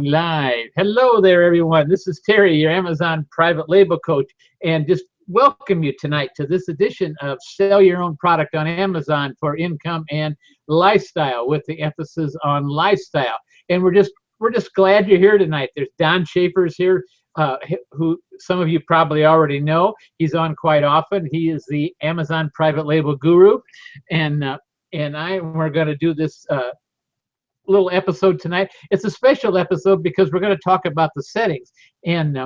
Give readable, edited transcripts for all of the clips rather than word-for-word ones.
Live. Hello there, everyone. This is Terry, your Amazon private label coach, and just welcome you tonight to this edition of Sell Your Own Product on Amazon for Income and Lifestyle, with the emphasis on lifestyle. And we're just glad you're here tonight. There's Don Schaefer's here, who some of you probably already know. He's on quite often. He is the Amazon private label guru, and we're going to do this little episode tonight. It's a special episode because we're going to talk about the settings. And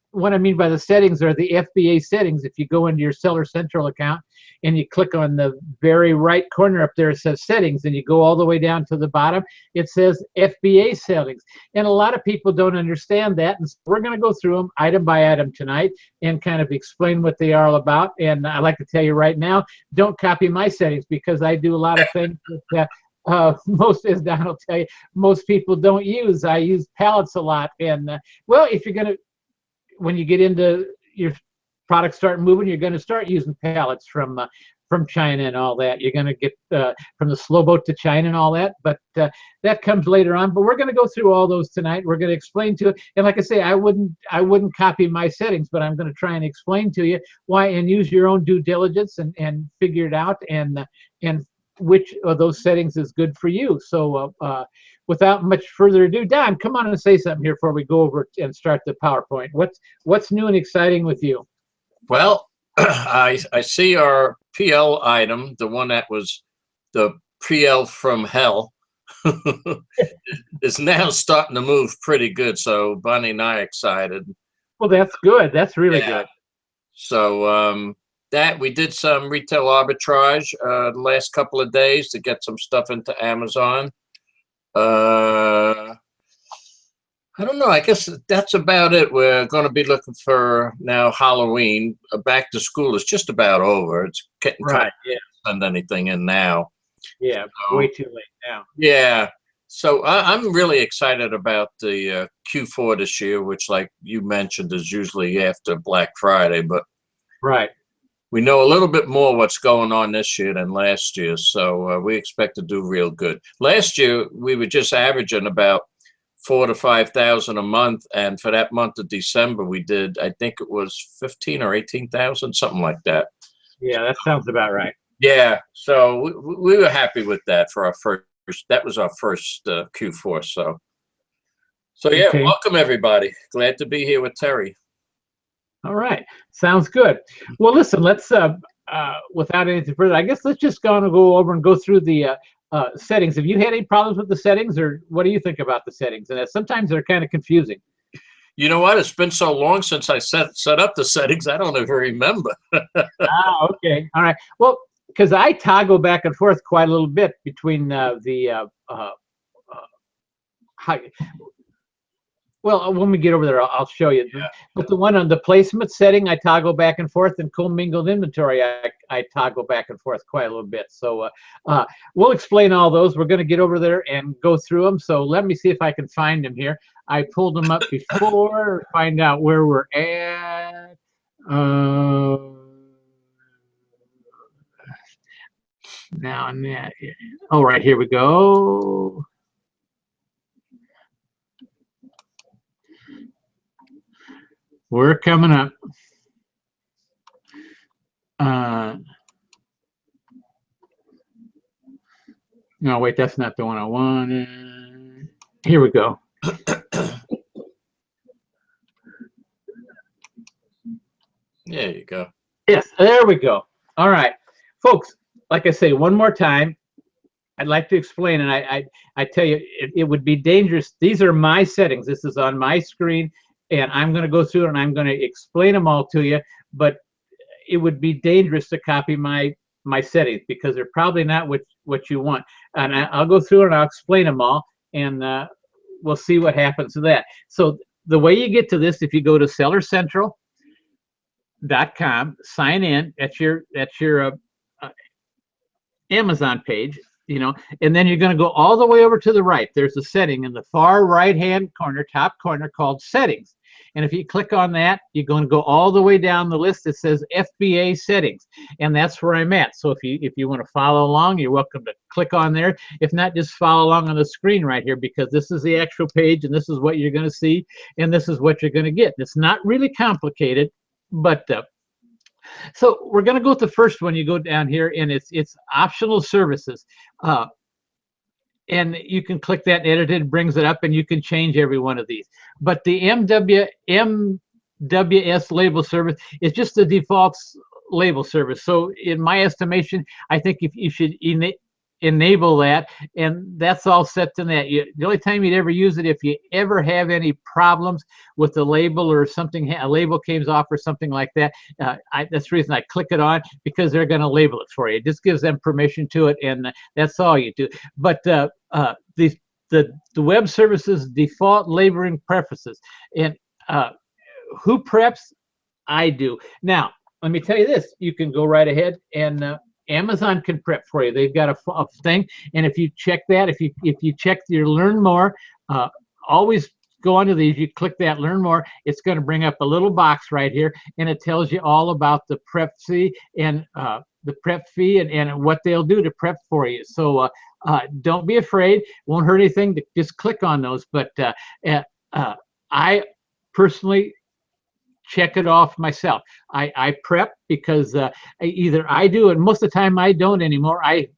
what I mean by the settings are the FBA settings. If you go into your Seller Central account and you click on the very right corner up there, it says settings, and you go all the way down to the bottom, it says FBA settings. And a lot of people don't understand that, and so we're going to go through them item by item tonight and kind of explain what they are all about. And I like to tell you right now, don't copy my settings, because I do a lot of things that most, as Don will tell you, most people don't use. I use pallets a lot. And well, if you're gonna, when you get into your products start moving, you're going to start using pallets from China and all that. You're going to get from the slow boat to China and all that, but that comes later on. But we're going to go through all those tonight. We're going to explain to it, and like I say, I wouldn't copy my settings, but I'm going to try and explain to you why, and use your own due diligence and figure it out, and which of those settings is good for you. So without much further ado, Don, come on and say something here before we go over and start the PowerPoint. What's new and exciting with you? Well, I see our PL item, the one that was the PL from hell, is now starting to move pretty good. So Bonnie and I are excited. Well, that's good. That's really good. So that we did some retail arbitrage the last couple of days to get some stuff into Amazon. I don't know. I guess that's about it. We're going to be looking for now Halloween. Back to school is just about over. It's getting right. Yeah. Send anything in now. Yeah, so, way too late now. Yeah. So I'm really excited about the Q4 this year, which, like you mentioned, is usually after Black Friday. But right. We know a little bit more what's going on this year than last year, so we expect to do real good. Last year, we were just averaging about 4,000 to 5,000 a month, and for that month of December, we did, I think it was 15 or 18,000, something like that. Yeah, that sounds about right. Yeah, so we were happy with that for our first. That was our first Q4. So yeah, okay. Welcome everybody. Glad to be here with Terry. All right, sounds good. Well, listen, let's without anything further, I guess let's just go over and go through the settings. Have you had any problems with the settings, or what do you think about the settings? And sometimes they're kind of confusing. You know what? It's been so long since I set up the settings, I don't even remember. Okay. All right. Well, because I toggle back and forth quite a little bit between well, when we get over there, I'll show you. Yeah. But the one on the placement setting, I toggle back and forth, and commingled inventory, I toggle back and forth quite a little bit. So we'll explain all those. We're going to get over there and go through them. So let me see if I can find them here. I pulled them up before, find out where we're at. Now and that. Oh, right, here we go. We're coming up. No, wait, that's not the one I wanted. Here we go. There you go. Yes, there we go. All right, folks, like I say, one more time, I'd like to explain, and I tell you, it would be dangerous. These are my settings. This is on my screen. And I'm going to go through it and I'm going to explain them all to you, but it would be dangerous to copy my settings, because they're probably not what you want. And I'll go through it and I'll explain them all, and we'll see what happens to that. So the way you get to this, if you go to sellercentral.com, sign in. That's your Amazon page. And then you're going to go all the way over to the right. There's a setting in the far right-hand corner, top corner, called Settings. And if you click on that, you're going to go all the way down the list. It says FBA settings, and that's where I'm at. So if you want to follow along, you're welcome to click on there. If not, just follow along on the screen right here, because this is the actual page, and this is what you're going to see, and this is what you're going to get. It's not really complicated, but so we're going to go with the first one. You go down here, and it's optional services. And you can click that and edit it, brings it up, and you can change every one of these. But the MWS label service is just the default label service. So in my estimation, I think if you should enable that, and that's all set to that. The only time you'd ever use it if you ever have any problems with the label or something, a label comes off or something like that. That's the reason I click it on, because they're going to label it for you. It just gives them permission to it, and that's all you do. But the web services default labeling preferences, and who preps? I do. Now, let me tell you this: you can go right ahead and Amazon can prep for you. They've got a thing, and if you check that, if you check your Learn More, always go onto these. You click that Learn More, it's going to bring up a little box right here, and it tells you all about the prep fee and and what they'll do to prep for you. So don't be afraid; won't hurt anything. Just click on those. But I personally check it off myself. I prep because either I do, and most of the time I don't anymore. I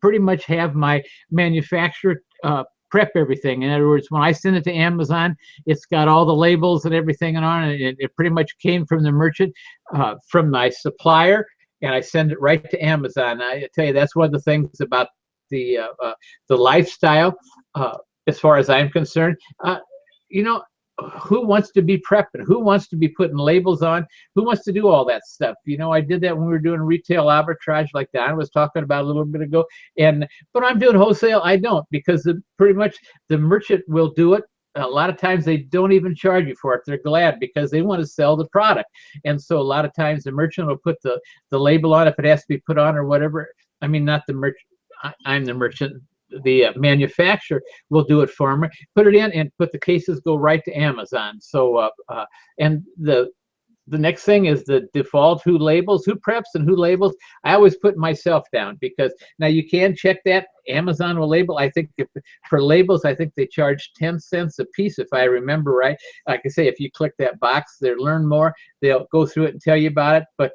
pretty much have my manufacturer prep everything. In other words, when I send it to Amazon, it's got all the labels and everything on it. It pretty much came from the merchant, from my supplier, and I send it right to Amazon. I tell you, that's one of the things about the lifestyle, as far as I'm concerned. You know, who wants to be prepping? Who wants to be putting labels on? Who wants to do all that stuff? You know, I did that when we were doing retail arbitrage, like Don was talking about a little bit ago. But I'm doing wholesale. I don't, because pretty much the merchant will do it. A lot of times they don't even charge you for it. They're glad, because they want to sell the product. And so a lot of times the merchant will put the label on if it has to be put on or whatever. I mean, not the merchant. I'm the merchant. The manufacturer will do it for me, put it in, and put the cases go right to Amazon. So and the next thing is the default who labels, who preps, and who labels. I always put myself down, because now you can check that. Amazon will label. I think for labels, I think they charge 10 cents a piece, if I remember right. Like I say, if you click that box there, Learn More, they'll go through it and tell you about it. But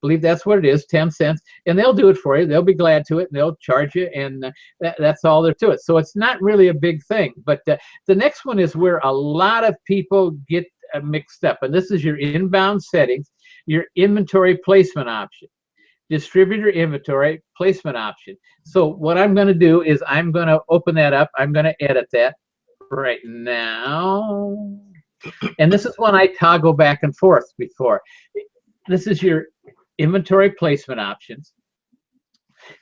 believe that's what it is, 10 cents, and they'll do it for you. They'll be glad to it, and they'll charge you, and that's all there to it. So it's not really a big thing. But the next one is where a lot of people get mixed up, and this is your inbound settings, your inventory placement option, distributor inventory placement option. So what I'm going to do is I'm going to open that up. I'm going to edit that right now, and this is one I toggle back and forth before. This is your inventory placement options.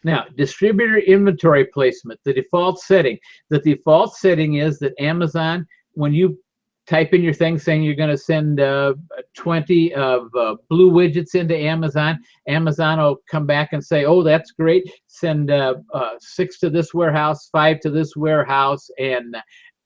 Now, distributor inventory placement, the default setting. The default setting is that Amazon, when you type in your thing saying you're going to send 20 of blue widgets into Amazon, Amazon will come back and say, oh, that's great. Send 6 to this warehouse, 5 to this warehouse, and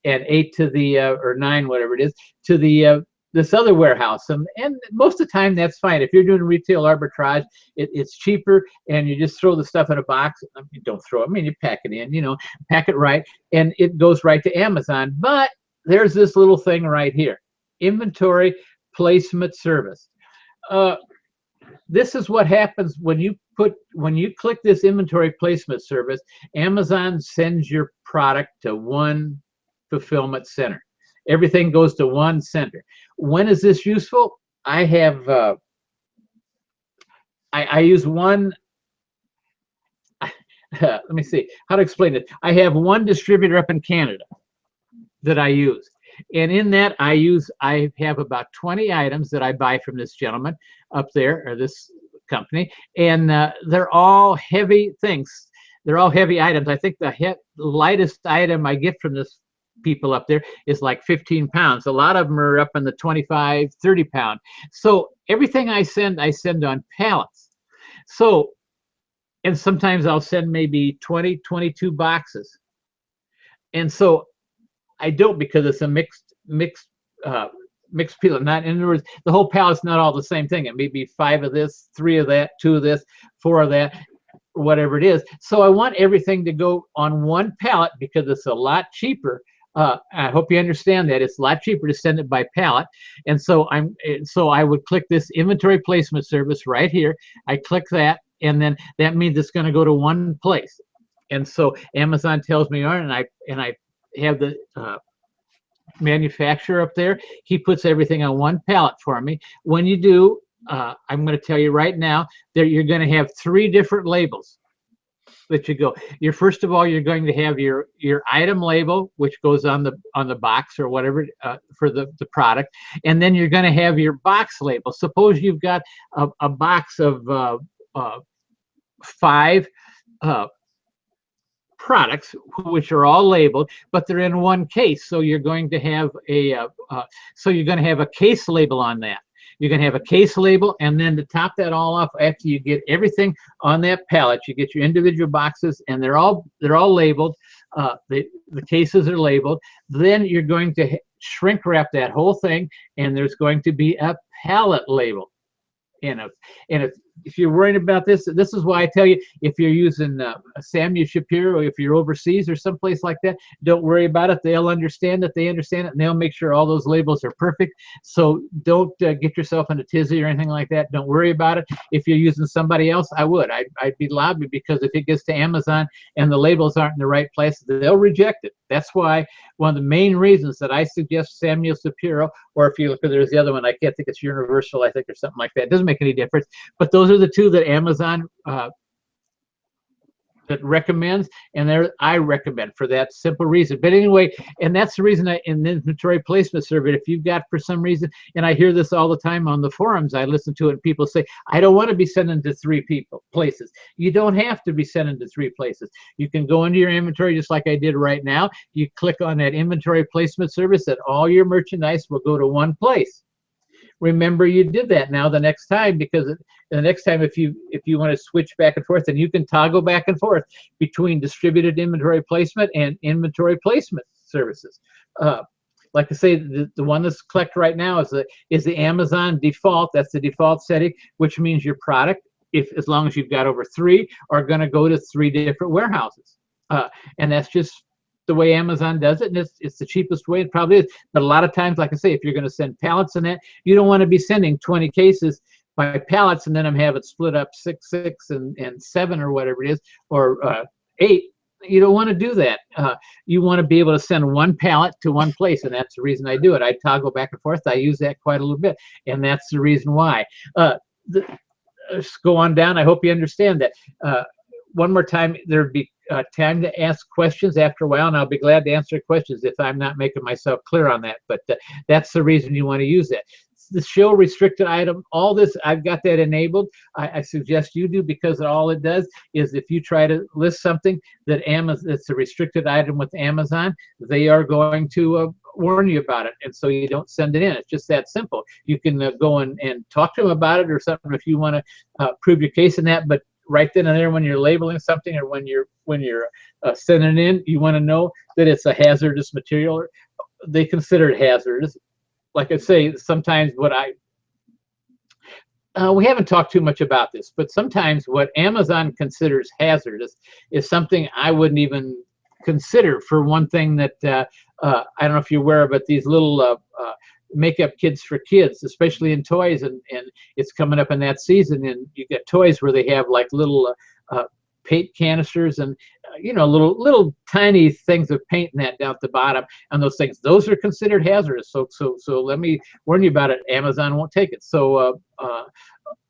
8 to the, or 9, whatever it is, to the this other warehouse. And most of the time that's fine. If you're doing retail arbitrage, it's cheaper, and you just throw the stuff in a box. I mean, don't throw it, I mean, you pack it in, you know, pack it right, and it goes right to Amazon. But there's this little thing right here, inventory placement service. This is what happens when you click this inventory placement service. Amazon sends your product to one fulfillment center. Everything goes to one center. When is this useful? I have I use one. Let me see how to explain it. I have one distributor up in Canada that I use, and in that I have about 20 items that I buy from this gentleman up there, or this company, and they're all heavy things. They're all heavy items. I think the lightest item I get from this people up there is like 15 pounds. A lot of them are up in the 25, 30 pound. So everything I send on pallets. So, and sometimes I'll send maybe 20, 22 boxes. And so I don't, because it's a mixed mixed peel. Not, in other words, the whole pallet's not all the same thing. It may be 5 of this, 3 of that, 2 of this, 4 of that, whatever it is. So I want everything to go on one pallet because it's a lot cheaper. I hope you understand that it's a lot cheaper to send it by pallet. And so I would click this inventory placement service right here. I click that, and then that means it's going to go to one place. And so Amazon tells me, all right, and I have the manufacturer up there. He puts everything on one pallet for me. When you do, I'm going to tell you right now that you're going to have 3 different labels that you go. First of all, you're going to have your item label, which goes on the box or whatever for the product, and then you're going to have your box label. Suppose you've got a box of 5 products, which are all labeled, but they're in one case. So you're going to have a case label on that. You're going to have a case label, and then to top that all off, after you get everything on that pallet, you get your individual boxes, and they're all labeled. The cases are labeled. Then you're going to shrink wrap that whole thing, and there's going to be a pallet label. And if you're worried about this is why I tell you, if you're using Samuel Shapiro, if you're overseas or someplace like that, don't worry about it. They'll understand it. They understand it, and they'll make sure all those labels are perfect. So don't get yourself in a tizzy or anything like that. Don't worry about it. If you're using somebody else, I'd be lobbied, because if it gets to Amazon and the labels aren't in the right place, they'll reject it. That's why one of the main reasons that I suggest Samuel Shapiro, or if you look at, there's the other one, I can't think, it's Universal, I think, or something like that. It doesn't make any difference. But those are the 2 that Amazon that recommends, and I recommend for that simple reason. But anyway, and that's the reason in the inventory placement survey, if you've got, for some reason, and I hear this all the time on the forums, I listen to it, and people say, I don't want to be sending to 3 places. You don't have to be sending to 3 places. You can go into your inventory just like I did right now. You click on that inventory placement service, and all your merchandise will go to one place. Remember you did that now the next time, because the next time if you want to switch back and forth, then you can toggle back and forth between distributed inventory placement and inventory placement services. Like I say, the one that's clicked right now is the Amazon default. That's the default setting, which means your product, as long as you've got over 3, are going to go to 3 different warehouses. And that's just the way Amazon does it, and it's the cheapest way. It probably is. But a lot of times, like I say, if you're going to send pallets in that, you don't want to be sending 20 cases by pallets and then have it split up 6, and 7 or whatever it is, or 8. You don't want to do that. You want to be able to send one pallet to one place, and that's the reason I do it. I toggle back and forth. I use that quite a little bit, and that's the reason why. Let's go on down. I hope you understand that. One more time, there'd be time to ask questions after a while, and I'll be glad to answer questions if I'm not making myself clear on that. But that's the reason you want to use that. The show restricted item, all this, I've got that enabled. I suggest you do, because all it does is if you try to list something that it's a restricted item with Amazon, they are going to warn you about it, and so you don't send it in. It's just that simple. You can go and talk to them about it or something if you want to prove your case in that, but right then and there, when you're labeling something or when you're sending it in, you want to know that it's a hazardous material. They consider it hazardous. Like I say, sometimes we haven't talked too much about this, but sometimes what Amazon considers hazardous is something I wouldn't even consider. For one thing that I don't know if you're aware of, but these little makeup kits for kids, especially in toys, and it's coming up in that season, and you get toys where they have like little paint canisters and little tiny things of paint in that down at the bottom, and those are considered hazardous. So let me warn you about it. Amazon won't take it. So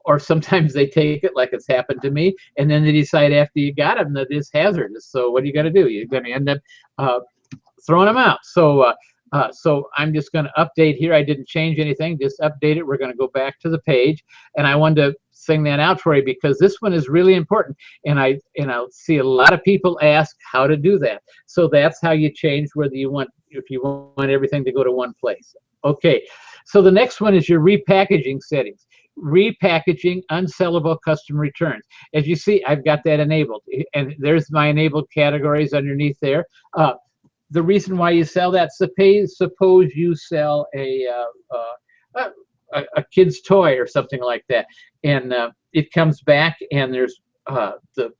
or sometimes they take it, like it's happened to me, and then they decide after you got them that it's hazardous. So what are you going to do? You're going to end up throwing them out. So I'm just going to update here. I didn't change anything, just update it. We're going to go back to the page, and I wanted to sing that out for you because this one is really important, and I'll see a lot of people ask how to do that. So that's how you change if you want everything to go to one place. Okay, so the next one is your repackaging settings. Repackaging unsellable custom returns. As you see, I've got that enabled, and there's my enabled categories underneath there. the reason why you sell that, suppose you sell a kid's toy or something like that, and it comes back and there's the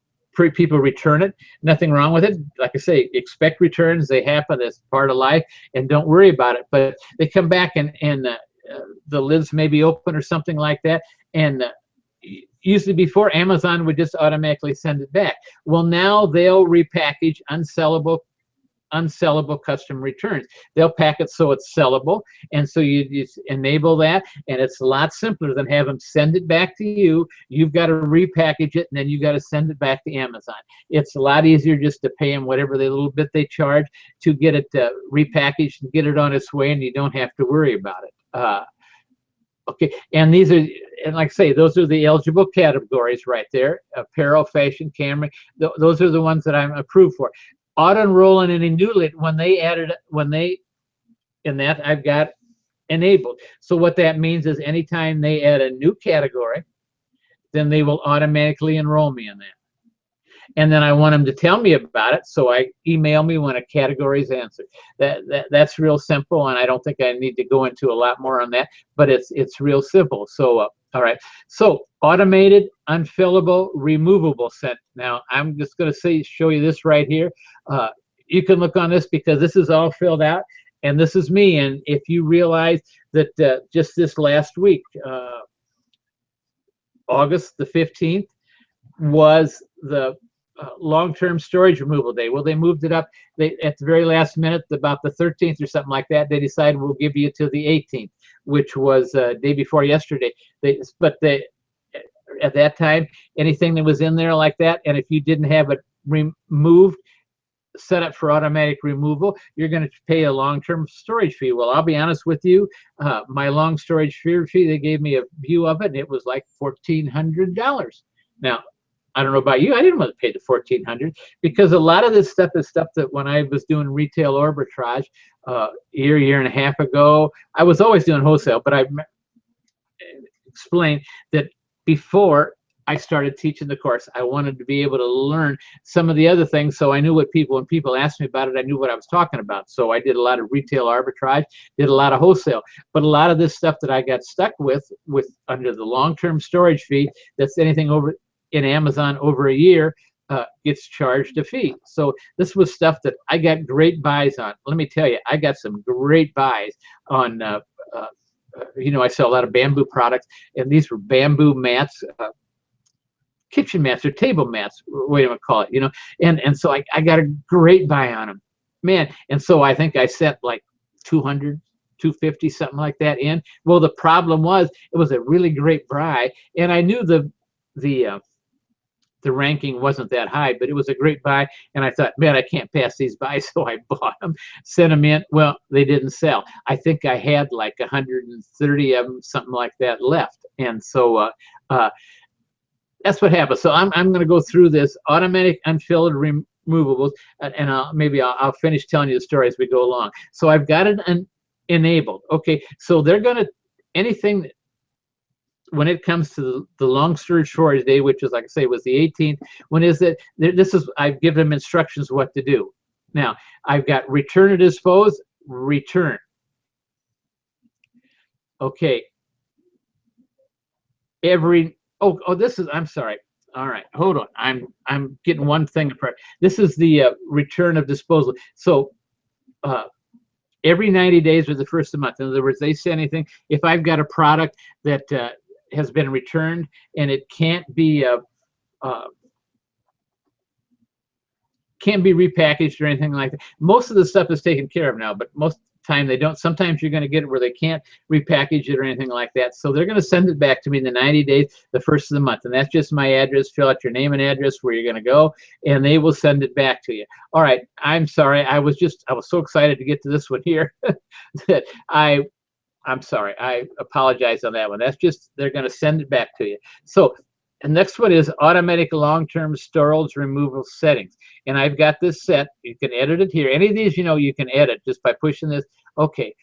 people return it. Nothing wrong with it. Like I say, expect returns. They happen. It's part of life, and don't worry about it. But they come back and the lids may be open or something like that, and usually before, Amazon would just automatically send it back. Well, now they'll repackage unsellable custom returns. They'll pack it so it's sellable, and so you just enable that, and it's a lot simpler than have them send it back to you. You've got to repackage it, and then you got to send it back to Amazon. It's a lot easier just to pay them whatever little bit they charge to get it repackaged and get it on its way, and you don't have to worry about it. Okay, and these are, and like I say, those are the eligible categories right there: apparel, fashion, camera. Those are the ones that I'm approved for. Auto enroll in any new lit, when they added, in that I've got enabled. So what that means is anytime they add a new category, then they will automatically enroll me in that. And then I want them to tell me about it, so I email me when a category is answered. That's real simple, and I don't think I need to go into a lot more on that, but it's real simple. So all right, so automated, unfillable, removable set. Now I'm just going to show you this right here. You can look on this because this is all filled out, and this is me. And if you realize that just this last week, August the 15th, was the long-term storage removal day. Well, they moved it up. At the very last minute, about the 13th or something like that, they decided we'll give you to the 18th, which was day before yesterday. At that time, anything that was in there like that, and if you didn't have it removed, set up for automatic removal, you're going to pay a long-term storage fee. Well, I'll be honest with you, my long storage fee, they gave me a view of it, and it was like $1,400. Now, I don't know about you, I didn't want to pay the $1,400 because a lot of this stuff is stuff that when I was doing retail arbitrage year and a half ago, I was always doing wholesale, but I explained that before I started teaching the course, I wanted to be able to learn some of the other things, so I knew when people asked me about it, I knew what I was talking about. So I did a lot of retail arbitrage, did a lot of wholesale, but a lot of this stuff that I got stuck with under the long-term storage fee, that's anything over in Amazon over a year, gets charged a fee. So this was stuff that I got great buys on. Let me tell you, I got some great buys on, I sell a lot of bamboo products, and these were bamboo mats, kitchen mats or table mats, what do you want to call it, and so I got a great buy on them, man. And so I think I set like 200, 250, something like that in. Well, the problem was it was a really great buy, and I knew the ranking wasn't that high, but it was a great buy, and I thought, man, I can't pass these by, so I bought them, sent them in. Well, they didn't sell. I think I had like 130 of them, something like that, left, and so that's what happened. So I'm going to go through this automatic unfilled removables, and I'll finish telling you the story as we go along. So I've got it enabled. Okay, so they're going to, anything that, when it comes to the long storage day, which is, like I say, was the 18th, when is it? I've given them instructions what to do. Now, I've got return or dispose, return. Okay. I'm sorry. All right, hold on. I'm getting one thing apart. This is the return of disposal. So every 90 days or the first of the month. In other words, they say anything. If I've got a product that has been returned and it can't be repackaged or anything like that. Most of the stuff is taken care of now, but most of the time they don't. Sometimes you're going to get it where they can't repackage it or anything like that. So they're going to send it back to me in the 90 days, the first of the month. And that's just my address. Fill out your name and address where you're going to go, and they will send it back to you. All right, I'm sorry. I was so excited to get to this one here that I'm sorry. I apologize on that one. That's just, they're going to send it back to you. So the next one is automatic long-term storage removal settings. And I've got this set. You can edit it here. Any of these, you can edit just by pushing this. Okay.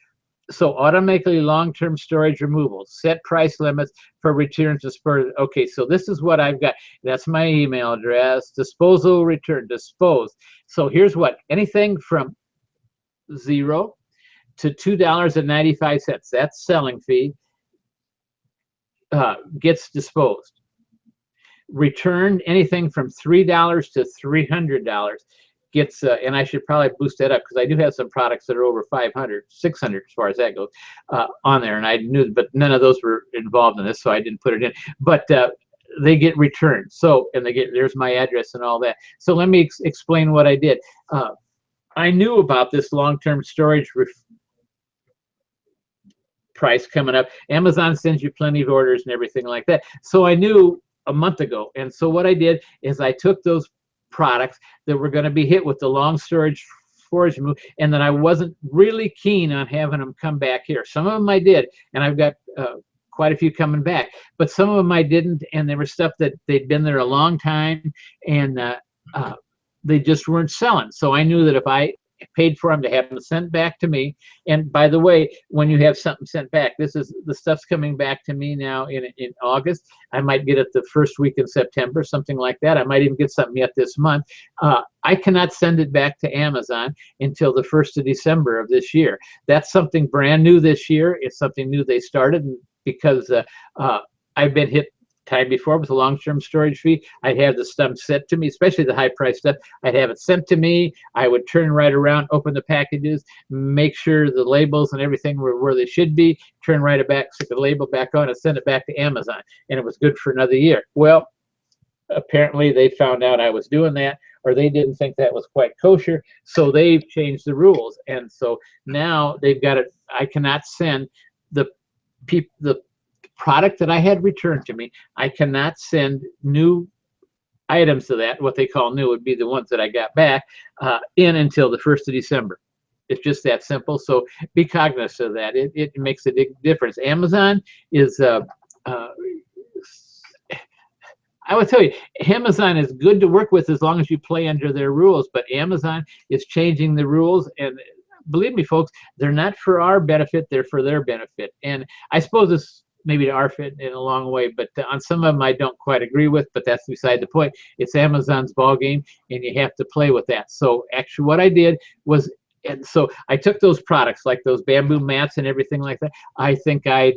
So automatically long-term storage removal, set price limits for returns dispersed. Okay, so this is what I've got. That's my email address. Disposal, return, dispose. So here's what, anything from 0 to $2.95. That's selling fee. Gets disposed. Returned anything from $3 to $300 gets, and I should probably boost that up because I do have some products that are over 500, 600 as far as that goes on there, and I knew, but none of those were involved in this, so I didn't put it in. But they get returned. So, and they get, there's my address and all that. So let me explain what I did. I knew about this long-term storage price coming up. Amazon sends you plenty of orders and everything like that. So I knew a month ago. And so what I did is I took those products that were going to be hit with the long storage move, and then I wasn't really keen on having them come back here. Some of them I did, and I've got quite a few coming back, but some of them I didn't, and there was stuff that they'd been there a long time, and they just weren't selling. So I knew that if I paid for them to have them sent back to me, and by the way, when you have something sent back, this is the stuff's coming back to me now in August. I might get it the first week in September, something like that. I might even get something yet this month. I cannot send it back to Amazon until the 1st of December of this year. That's something brand new this year. It's something new they started, because I've been hit time before with a long-term storage fee. I'd have the stuff sent to me, especially the high-priced stuff. I'd have it sent to me. I would turn right around, open the packages, make sure the labels and everything were where they should be, turn right back, stick the label back on, and send it back to Amazon. And it was good for another year. Well, apparently they found out I was doing that, or they didn't think that was quite kosher, so they've changed the rules. And so now they've got it. I cannot send the product that I had returned to me. I cannot send new items to that. What they call new would be the ones that I got back in until the 1st of December. It's just that simple. So be cognizant of that. It makes a big difference. Amazon is, I would tell you, Amazon is good to work with as long as you play under their rules, but Amazon is changing the rules, and believe me, folks, they're not for our benefit, they're for their benefit. And I suppose it's maybe to our fit in a long way, but on some of them I don't quite agree with, but that's beside the point. It's Amazon's ball game, and you have to play with that. So actually what I did was, and so I took those products, like those bamboo mats and everything like that. I think I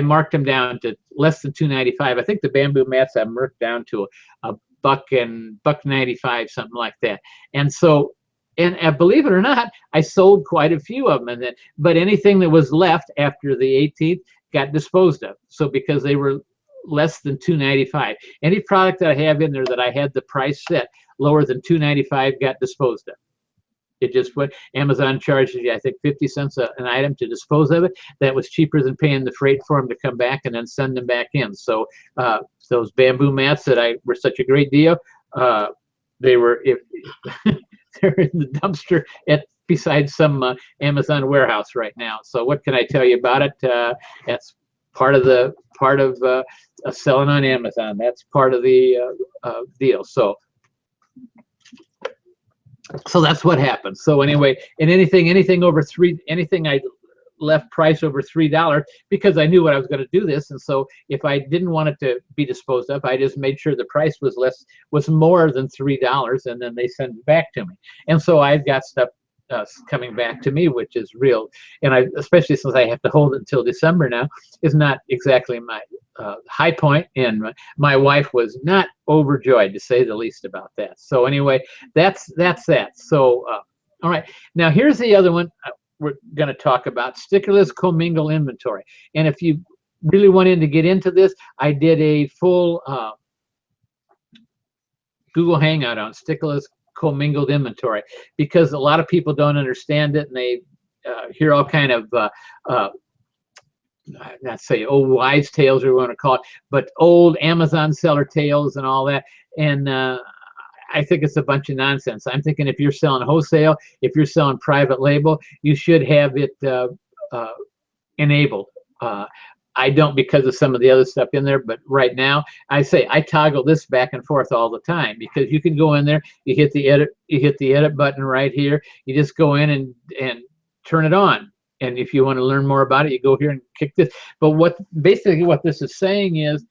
marked them down to less than $2.95. I think the bamboo mats I marked down to a $1.95, something like that. And so, and believe it or not, I sold quite a few of them, and then, but anything that was left after the 18th got disposed of. So because they were less than $2.95, any product that I have in there that I had the price set lower than $2.95 got disposed of. It just went. Amazon charges you, I think, 50 cents an item to dispose of it. That was cheaper than paying the freight for them to come back and then send them back in. So those bamboo mats that were such a great deal, they were they're in the dumpster beside some Amazon warehouse right now. So what can I tell you about it? That's part of selling on Amazon. That's part of the deal. So that's what happened. So anyway, and anything over anything I left price over $3, because I knew what I was going to do this. And so if I didn't want it to be disposed of, I just made sure the price was more than $3, and then they send it back to me. And so I've got stuff coming back to me, which is real. And especially since I have to hold it until December now, is not exactly my high point. And my wife was not overjoyed, to say the least, about that. So anyway, that's that. So all right, now here's the other one we're going to talk about: stickerless commingle inventory. And if you really wanted to get into this, I did a full Google Hangout on stickerless commingled inventory, because a lot of people don't understand it, and they hear all kind of not say old wives' tales, or we want to call it, but old Amazon seller tales and all that. And I think it's a bunch of nonsense. I'm thinking if you're selling wholesale, if you're selling private label, you should have it enabled. I don't, because of some of the other stuff in there, but right now I say I toggle this back and forth all the time, because you can go in there, you hit the edit button right here, you just go in and turn it on. And if you want to learn more about it, you go here and kick this. But basically what this is saying is,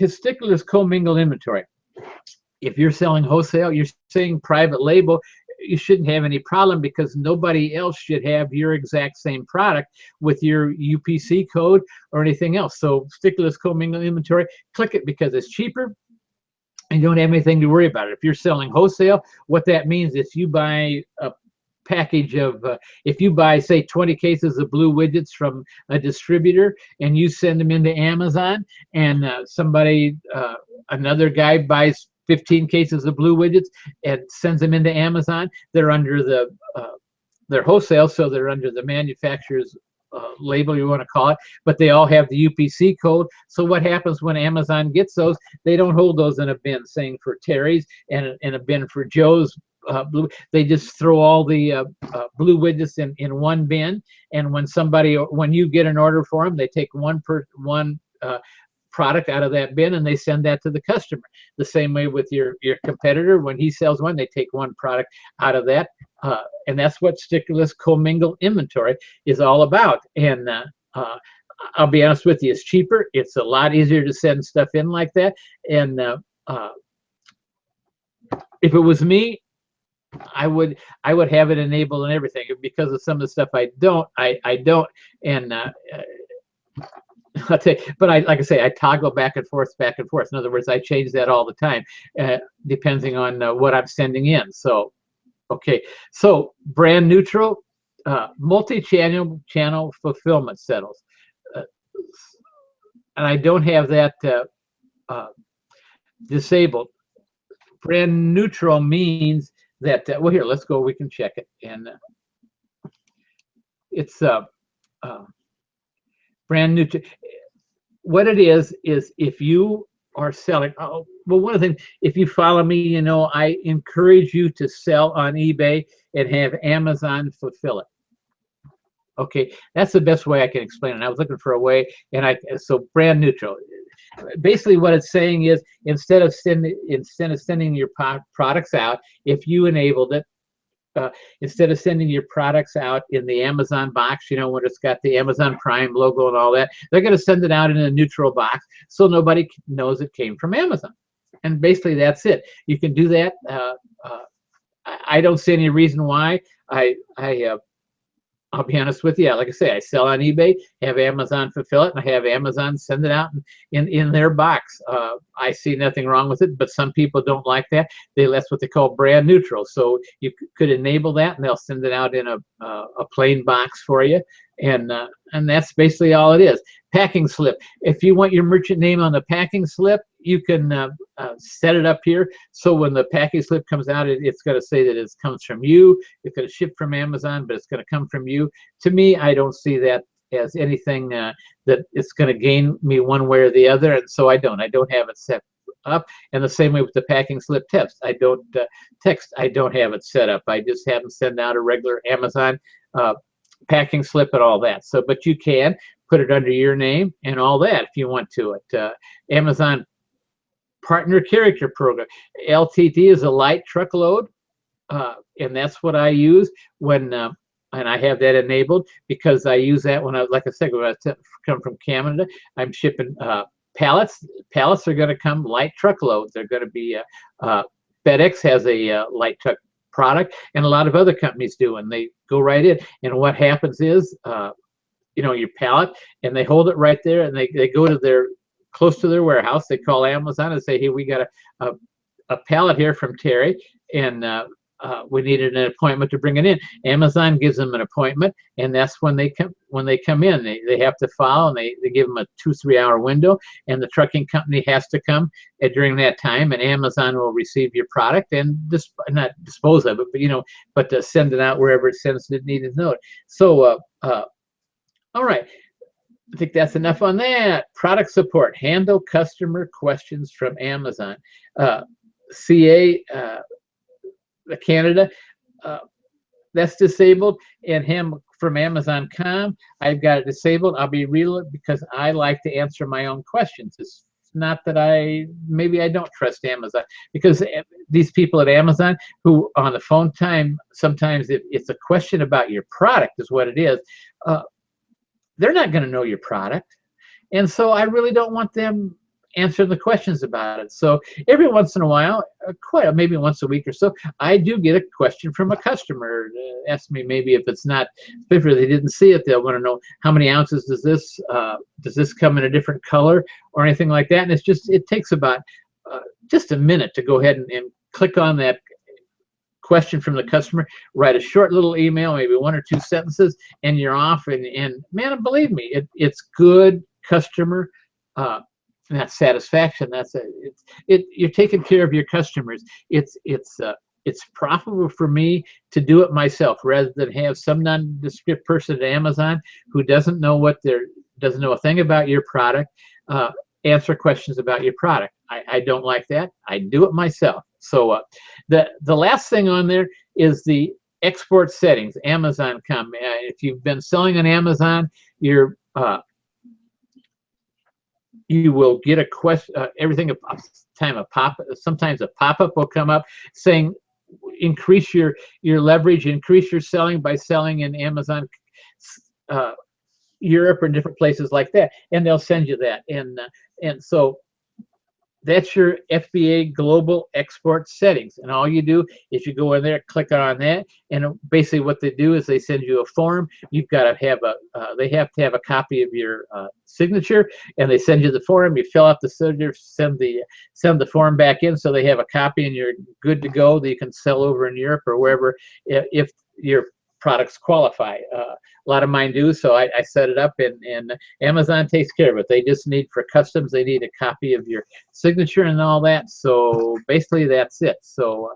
stickerless commingled inventory. If you're selling wholesale, you're saying private label, you shouldn't have any problem, because nobody else should have your exact same product with your UPC code or anything else. So stick to this commingled inventory, click it because it's cheaper and you don't have anything to worry about it. If you're selling wholesale, what that means is you buy a package of, if you buy, say, 20 cases of blue widgets from a distributor and you send them into Amazon, and another guy buys 15 cases of blue widgets and sends them into Amazon, they're under they're wholesale, so they're under the manufacturer's label, you want to call it, but they all have the UPC code. So what happens when Amazon gets those? They don't hold those in a bin saying for Terry's and in a bin for Joe's blue. They just throw all the blue widgets in one bin, and when you get an order for them, they take one product out of that bin and they send that to the customer. The same way with your competitor, when he sells one, they take one product out of that, and that's what stickerless commingled inventory is all about. And I'll be honest with you, it's cheaper. It's a lot easier to send stuff in like that. And if it was me, I would have it enabled and everything. Because of some of the stuff I don't, and I'll tell you, but like I say, I toggle back and forth. In other words, I change that all the time, depending on what I'm sending in. So, okay, so brand neutral, multi-channel fulfillment settles, and I don't have that disabled. Brand neutral means that well, here, let's go. We can check it, and it's brand new. What it is if you are selling, well, one of the things, if you follow me, you know I encourage you to sell on eBay and have Amazon fulfill it. Okay, that's the best way I can explain it. I was looking for a way, and so brand neutral. Basically, what it's saying is instead of sending your products out, if you enabled it, instead of sending your products out in the Amazon box, you know, when it's got the Amazon Prime logo and all that, they're going to send it out in a neutral box so nobody knows it came from Amazon. And basically, that's it. You can do that. I don't see any reason why. I'll be honest with you. Like I say, I sell on eBay, have Amazon fulfill it, and I have Amazon send it out in their box. I see nothing wrong with it, but some people don't like that. That's what they call brand neutral. So you could enable that, and they'll send it out in a plain box for you. And that's basically all it is. Packing slip. If you want your merchant name on the packing slip, you can set it up here. So when the packing slip comes out, it's going to say that it comes from you. It's going to ship from Amazon, but it's going to come from you. To me, I don't see that as anything that it's going to gain me one way or the other, and so I don't have it set up. And the same way with the packing slip text. I don't have it set up. I just have them send out a regular Amazon packing slip and all that. So, but you can put it under your name and all that if you want to. Amazon Partner Character Program. LTT is a light truckload, and that's what I use when, and I have that enabled because I use that when like I said, when I come from Canada, I'm shipping pallets. Pallets are going to come light truckloads. They're going to be FedEx has a light truck product, and a lot of other companies do, and they go right in. And what happens is, you know, your pallet, and they hold it right there, and they go to close to their warehouse. They call Amazon and say, hey, we got a pallet here from Terry, and we needed an appointment to bring it in. Amazon gives them an appointment, and that's when they come in. They have to file, and they give them a 2-3 hour window, and the trucking company has to come during that time, and Amazon will receive your product and not dispose of it, but but to send it out wherever it sends it needed note. So all right, I think that's enough on that. Product support, handle customer questions from Amazon. CA Canada, that's disabled, and him from Amazon.com, I've got it disabled. I'll be real because I like to answer my own questions. It's not that maybe I don't trust Amazon, because these people at Amazon who on the phone time, sometimes it's a question about your product is what it is. They're not going to know your product, and so I really don't want them answer the questions about it. So every once in a while, maybe once a week or so, I do get a question from a customer. Ask me maybe if it's not, if they didn't see it, they'll want to know how many ounces does this come in a different color or anything like that. And it's just, it takes about just a minute to go ahead and click on that question from the customer, write a short little email, maybe 1 or 2 sentences, and you're off. And man, believe me, it's good customer that satisfaction. You're taking care of your customers. It's profitable for me to do it myself rather than have some nondescript person at Amazon who doesn't know a thing about your product answer questions about your product. I don't like that. I do it myself. So the last thing on there is the export settings. Amazon come. If you've been selling on Amazon, you will get a question. Sometimes a pop-up will come up saying, increase your leverage, increase your selling by selling in Amazon Europe or different places like that, and they'll send you that. And so that's your FBA global export settings, and all you do is you go in there, click on that, and basically what they do is they send you a form. You've got to have they have to have a copy of your signature, and they send you the form. You fill out the signature, send the form back in, so they have a copy, and you're good to go. That you can sell over in Europe or wherever if your products qualify. A lot of mine do, so I set it up, and Amazon takes care of it. They just need, for customs, they need a copy of your signature and all that. So basically that's it. So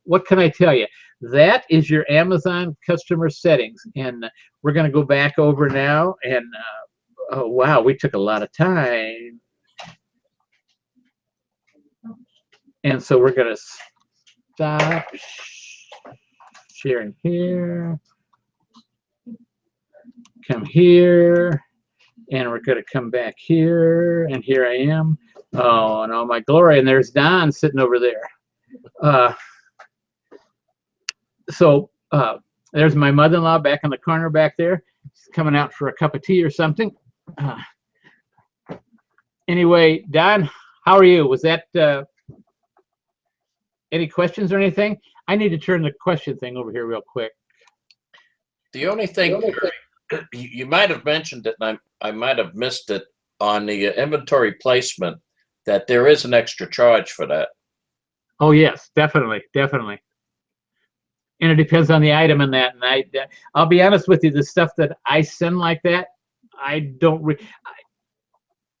what can I tell you? That is your Amazon customer settings, and we're going to go back over now. And oh wow, we took a lot of time, and so we're going to stop sharing here, come here, and we're going to come back here, and here I am. Oh, and all my glory, and there's Don sitting over there. So there's my mother-in-law back in the corner back there. She's coming out for a cup of tea or something. Anyway, Don, how are you? Was that any questions or anything? I need to turn the question thing over here real quick. The only thing you might have mentioned it, and I might have missed it on the inventory placement, that there is an extra charge for that. Oh yes, definitely. And it depends on the item and that. And I'll be honest with you, the stuff that I send like that, I don't.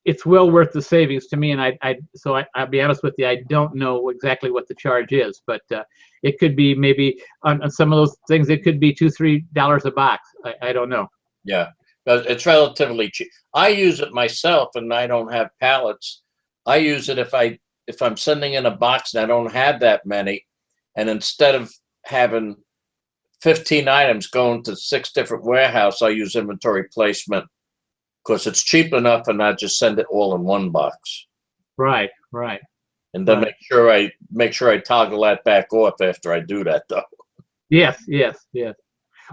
It's well worth the savings to me, and I'll be honest with you, I don't know exactly what the charge is, but it could be maybe on some of those things, it could be $2-3 a box. I don't know. Yeah, it's relatively cheap. I use it myself, and I don't have pallets. I use it if I'm sending in a box and I don't have that many, and instead of having 15 items going to 6 different warehouses, I use inventory placement, because it's cheap enough, and I just send it all in one box. Right. And then make sure I toggle that back off after I do that, though. Yes.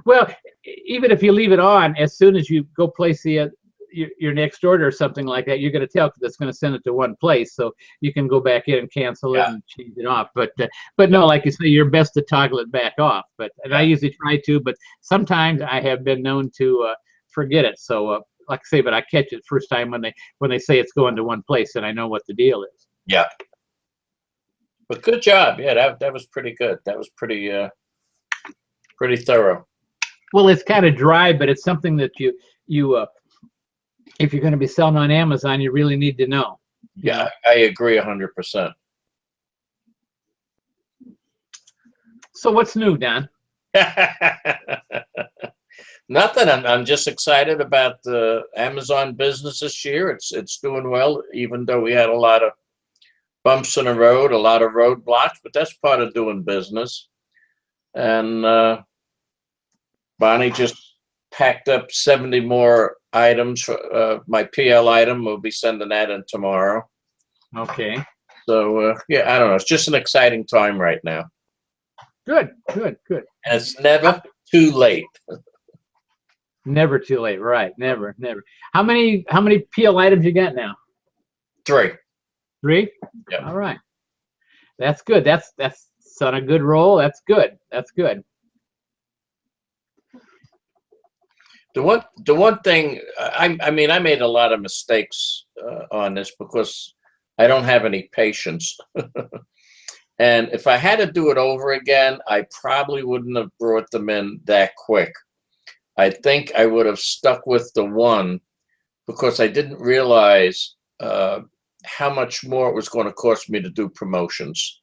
Well, even if you leave it on, as soon as you go place your next order or something like that, you're going to tell, because it's going to send it to one place, so you can go back in and cancel it and change it off. But no, like you say, you're best to toggle it back off. And I usually try to, but sometimes I have been known to forget it. So like I say, but I catch it first time when they say it's going to one place, and I know what the deal is. Yeah. But good job. Yeah, that was pretty good. That was pretty thorough. Well, it's kind of dry, but it's something that you if you're going to be selling on Amazon, you really need to know. Yeah, I agree 100%. So what's new, Don? Nothing. I'm just excited about the Amazon business this year. It's doing well, even though we had a lot of bumps in the road, a lot of roadblocks, but that's part of doing business. And Bonnie just packed up 70 more items for my PL item. We'll be sending that in tomorrow. Okay. So yeah, I don't know. It's just an exciting time right now. Good. And it's never too late. Never too late, right? Never. How many PL items you got now? 3. 3? Yeah. All right. That's good. That's on a good roll. That's good. That's good. The one thing, I mean, I made a lot of mistakes on this because I don't have any patience. And if I had to do it over again, I probably wouldn't have brought them in that quick. I think I would have stuck with the one because I didn't realize how much more it was going to cost me to do promotions.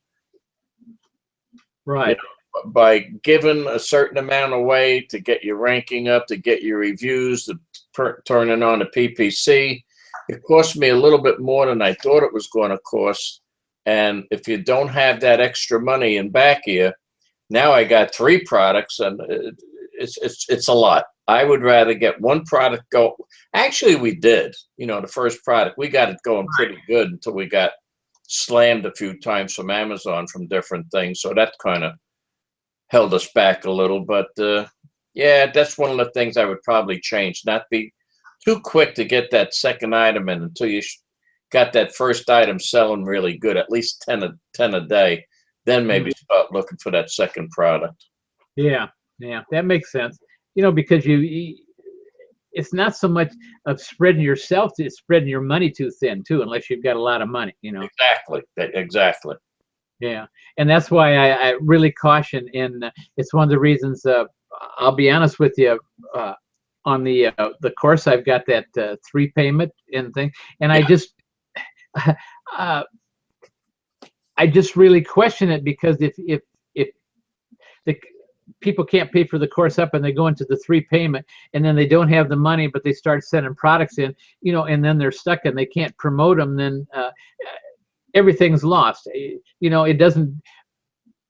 Right. You know, by giving a certain amount away to get your ranking up, to get your reviews, to turning on the PPC, it cost me a little bit more than I thought it was going to cost. And if you don't have that extra money in back here, now I got 3 products, and it's a lot. I would rather get one product go. Actually, we did. You know, the first product, we got it going pretty good until we got slammed a few times from Amazon from different things. So that kind of held us back a little. But yeah, that's one of the things I would probably change. Not be too quick to get that second item in until you got that first item selling really good, at least 10 a day. Then maybe start looking for that second product. Yeah, yeah, that makes sense. You know, because it's not so much of spreading yourself, it's spreading your money too thin too, unless you've got a lot of money, you know. Exactly. Yeah, and that's why I really caution, and it's one of the reasons. I'll be honest with you. On the course, I've got that 3 payment and thing, and Yeah. I just really question it, because if the people can't pay for the course up and they go into the 3 payment, and then they don't have the money, but they start sending products in, you know, and then they're stuck and they can't promote them, then everything's lost. You know, it doesn't.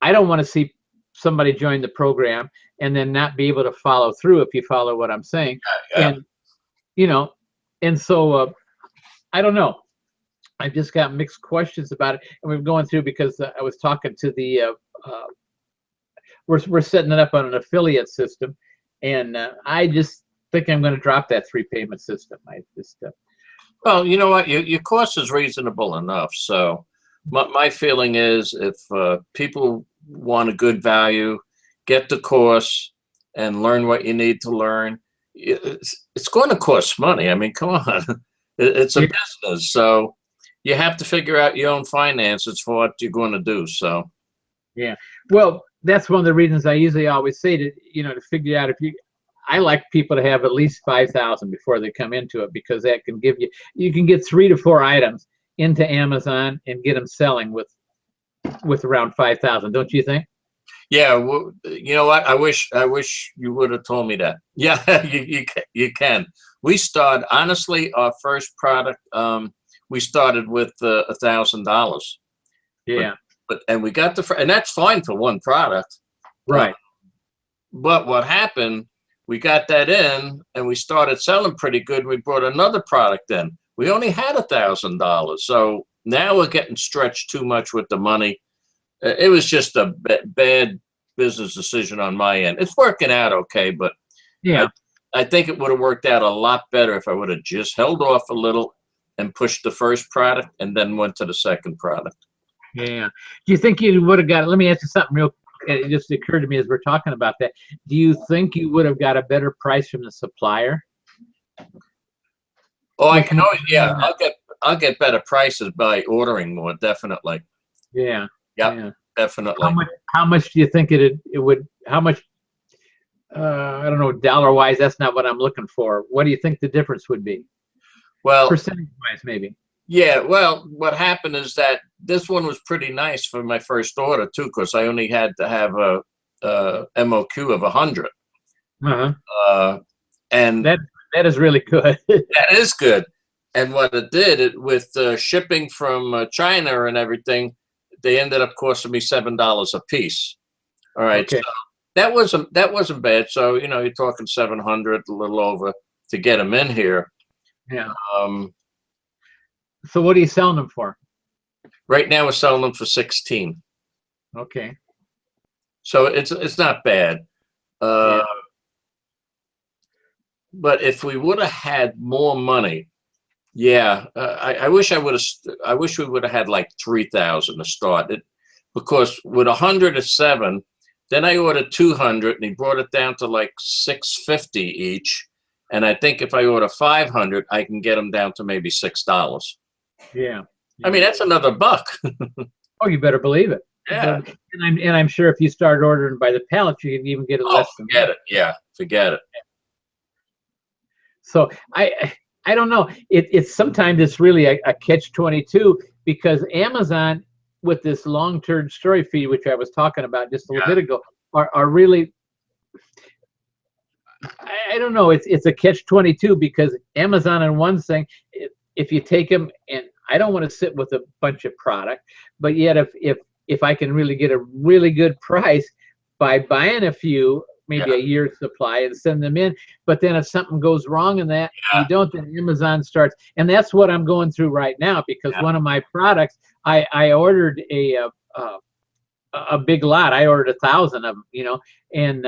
I don't want to see somebody join the program and then not be able to follow through, if you follow what I'm saying. Yeah. And you know, and so I don't know. I've just got mixed questions about it, and we're going through, because I was talking to the we're setting it up on an affiliate system, and I just think I'm going to drop that 3 payment system. I just Well, you know what? Your cost is reasonable enough. So my feeling is, if people want a good value, get the course and learn what you need to learn. It's going to cost money. I mean, come on. It's a business. So you have to figure out your own finances for what you're going to do. So yeah. Well, that's one of the reasons I usually always say to, you know, to figure out if you. I like people to have at least 5,000 before they come into it, because that can give you can get 3 to 4 items into Amazon and get them selling with around 5,000. Don't you think? yeah, well, you know what? I wish you would have told me that. Yeah, you can. We started, honestly, our first product. We started with $1,000. Yeah. And we got and that's fine for one product. Right. But what happened? We got that in, and we started selling pretty good. We brought another product in. We only had $1,000, so now we're getting stretched too much with the money. It was just a bad business decision on my end. It's working out okay, but yeah, I think it would have worked out a lot better if I would have just held off a little and pushed the first product and then went to the second product. yeah. Do you think you would have got? Let me ask you something real. It just occurred to me as we're talking about that. Do you think you would have got a better price from the supplier? Oh, I can always, yeah. I'll get better prices by ordering more. Definitely. Yeah. Yep, Yeah. definitely. How much do you think it would? How much? I don't know, dollar wise. That's not what I'm looking for. What do you think the difference would be? Well, percentage wise, maybe. Yeah, well, what happened is that this one was pretty nice for my first order too, because I only had to have a MOQ of 100. And that is really good. that is good. And what it did, with shipping from China and everything, they ended up costing me $7 a piece. All right, Okay. so that wasn't bad. So you know, you're talking 700, a little over, to get them in here. Yeah. So what are you selling them for? Right now, we're selling them for 16. Okay. So it's not bad. Yeah. But if we would have had more money, Yeah, I wish I would have. I wish we would have had like 3,000 to start it, because with 107, then I ordered 200, and he brought it down to like 650 each. And I think if I order 500, I can get them down to maybe $6. Yeah. I mean, that's another buck. Oh, you better believe it. Yeah. And I'm sure if you start ordering by the pallet, you can even get it less than forget it. Yeah, forget it. So I don't know. It's sometimes it's really a catch-22, because Amazon, with this long-term storage fee, which I was talking about just a little bit ago, are really, I don't know. It's a catch-22, because Amazon, in one thing, if you take them, and I don't want to sit with a bunch of product, but yet if I can really get a really good price by buying a few, maybe a year's supply, and send them in. But then if something goes wrong in that, you don't, then Amazon starts. And that's what I'm going through right now, because one of my products, I ordered a big lot. I ordered 1,000 of them, you know, and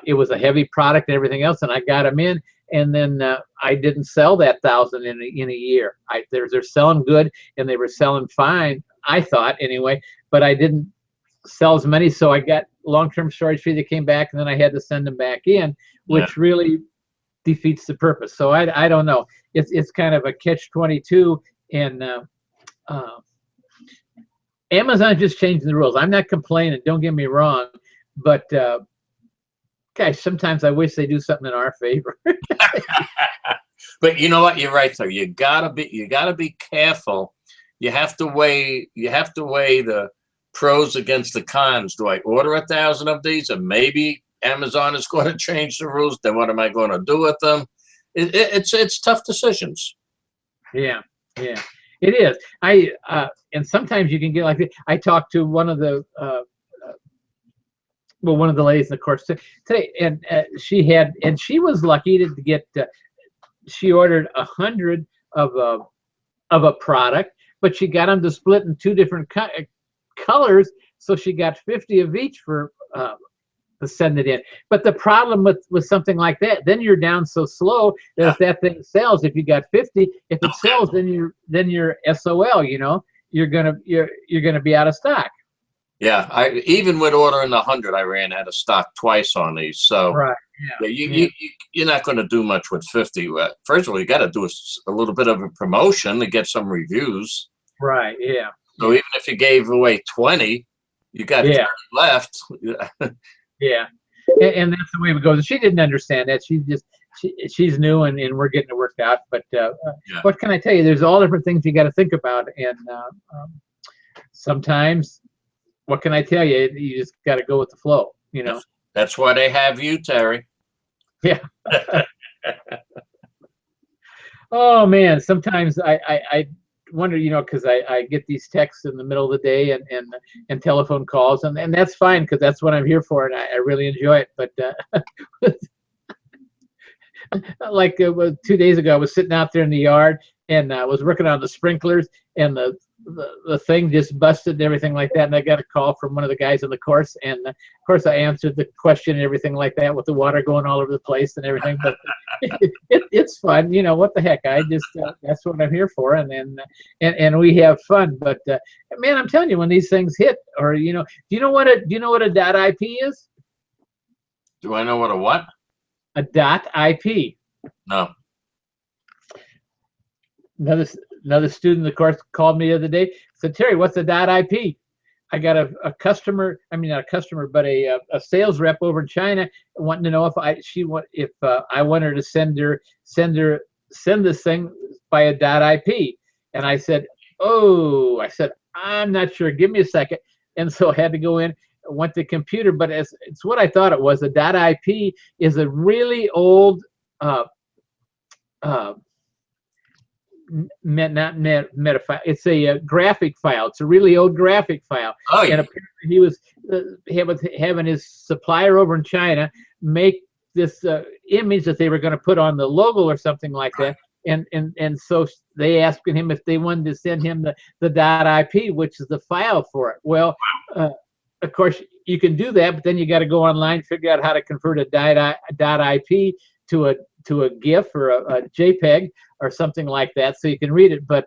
it was a heavy product and everything else, and I got them in. And then I didn't sell that 1,000 in a year. They're selling good, and they were selling fine, I thought anyway, but I didn't sell as many, so I got long-term storage fee that came back, and then I had to send them back in, which really defeats the purpose. So I don't know. It's kind of a catch-22, and Amazon just changing the rules. I'm not complaining, don't get me wrong, but gosh, sometimes I wish they do something in our favor. But you know what? You're right, though. You gotta be careful. You have to weigh the pros against the cons. Do I order 1,000 of these, and maybe Amazon is going to change the rules? Then what am I going to do with them? It's tough decisions. Yeah, it is. And sometimes you can get like, I talked to one of the one of the ladies in the course today, and she was lucky to get. She ordered 100 of a product, but she got them to split in 2 different colors, so she got 50 of each for to send it in. But the problem with something like that, then you're down so slow that if that thing sells, if you got 50, if it sells, then you're SOL. You know, you're gonna be out of stock. Yeah, even with ordering 100, I ran out of stock twice on these. So you're not going to do much with 50. First of all, you got to do a little bit of a promotion to get some reviews. Right. Yeah. So even if you gave away 20, you got 30 left. Yeah, and that's the way it goes. She didn't understand that. She's new, and we're getting it worked out. But what can I tell you? There's all different things you got to think about, and sometimes, what can I tell you? You just got to go with the flow. You know. That's why they have you, Terry. Yeah. Oh man, sometimes I wonder, you know, because I get these texts in the middle of the day and telephone calls, and that's fine, because that's what I'm here for, and I really enjoy it. But like 2 days ago, I was sitting out there in the yard, and I was working on the sprinklers, and the thing just busted and everything like that, and I got a call from one of the guys in the course, and of course I answered the question and everything like that, with the water going all over the place and everything. But it's fun, you know. What the heck? I just that's what I'm here for, and we have fun. But man, I'm telling you, when these things hit, or you know, do you know what a .ip is? Do I know what a what? A .ip. No. Another student in the course called me the other day, said, Terry, what's a .ip? I got a customer, I mean, not a customer, but a sales rep over in China wanting to know if I want her to send this thing by a .ip. And I said, I'm not sure. Give me a second. And so I had to go in, went to the computer, but it's what I thought it was. A .ip is a really old not meta file. It's a graphic file. It's a really old graphic file. Oh, yeah. And apparently he was having his supplier over in China make this image that they were going to put on the logo or something like that. And so they asked him if they wanted to send him the .ip, which is the file for it. Well, of course you can do that, but then you got to go online, figure out how to convert a .ip to to a GIF or a JPEG or something like that, so you can read it. But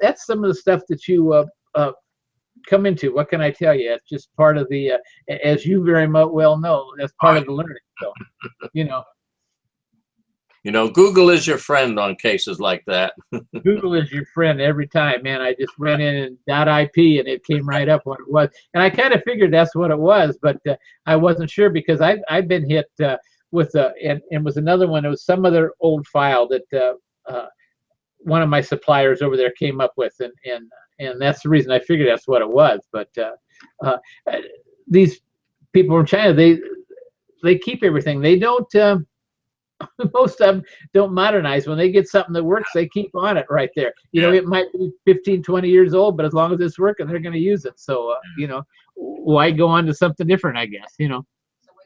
that's some of the stuff that you come into. What can I tell you? It's just part of the, as you very well know, that's part of the learning. So, you know. You know, Google is your friend on cases like that. Google is your friend every time, man. I just went in and .ip and it came right up what it was. And I kind of figured that's what it was, but I wasn't sure because I've been hit with and was another one. It was some other old file that one of my suppliers over there came up with, and that's the reason I figured that's what it was. But these people from China, they keep everything. They don't. Most of them don't modernize. When they get something that works, they keep on it right there. You know, it might be 15, 20 years old, but as long as it's working, they're going to use it. So, you know, why go on to something different, I guess, you know.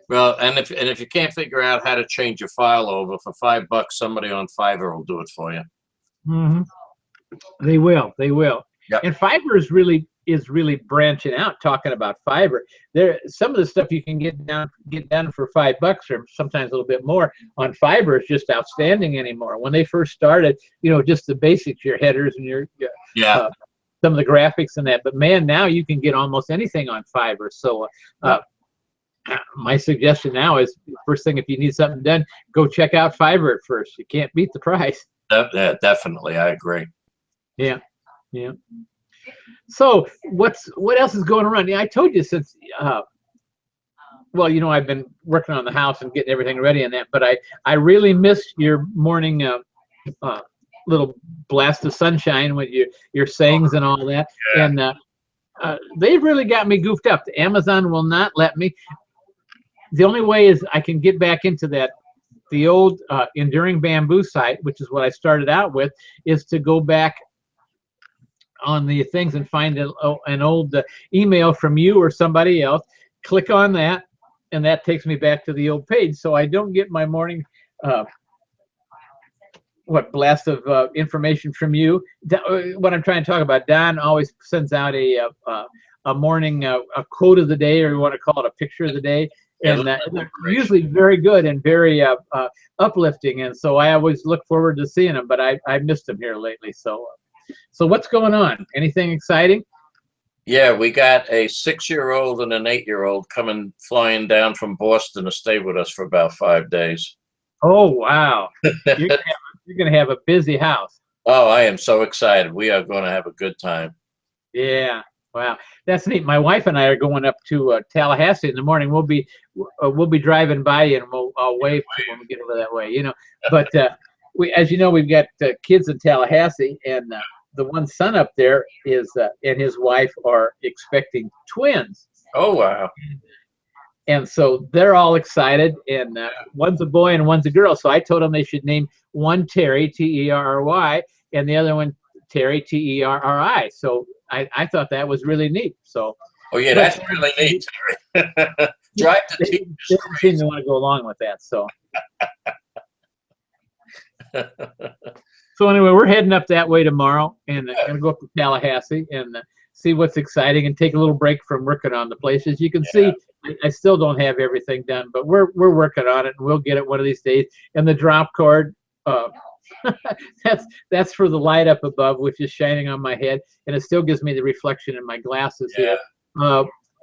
Well, and if you can't figure out how to change your file over for $5, somebody on Fiverr will do it for you. Mm-hmm. They will. Yep. And Fiverr is really branching out, talking about Fiverr. There, some of the stuff you can get done for $5 or sometimes a little bit more on Fiverr is just outstanding anymore. When they first started, you know, just the basics, your headers and your some of the graphics and that. But man, now you can get almost anything on Fiverr. So my suggestion now is, first thing, if you need something done, go check out Fiverr at first. You can't beat the price. Yeah, definitely, I agree. Yeah. So what else is going around? Yeah, I told you since well, you know, I've been working on the house and getting everything ready and that, but I really missed your morning little blast of sunshine with your sayings and all that. Yeah. And they've really got me goofed up. Amazon will not let me. The only way is I can get back into the old Enduring Bamboo site, which is what I started out with, is to go back on the things and find an old email from you or somebody else, click on that, and that takes me back to the old page. So I don't get my morning blast of information from you. What I'm trying to talk about, Don always sends out a morning a quote of the day, or you want to call it a picture of the day, and they're usually very good and very uplifting, and so I always look forward to seeing them, but I missed them here lately. So what's going on? Anything exciting? Yeah, we got a 6-year-old and an 8-year-old flying down from Boston to stay with us for about 5 days. Oh, wow. You're going to have a busy house. Oh, I am so excited. We are going to have a good time. Yeah. Wow. That's neat. My wife and I are going up to Tallahassee in the morning. We'll be driving by you, and I'll wave to when we get over that way, you know. But as you know, we've got kids in Tallahassee, and the one son up there is and his wife are expecting twins. Oh, wow. And so they're all excited, and one's a boy and one's a girl. So I told them they should name one Terry, Terry, and the other one Terry, Terri. So I thought that was really neat. So. Oh yeah, that's really neat, Terry. Drive the team. They seem to want to go along with that. So. So anyway, we're heading up that way tomorrow, and gonna go up to Tallahassee and see what's exciting, and take a little break from working on the place. As you can see, I still don't have everything done, but we're working on it, and we'll get it one of these days. And the drop cord, that's for the light up above, which is shining on my head, and it still gives me the reflection in my glasses here.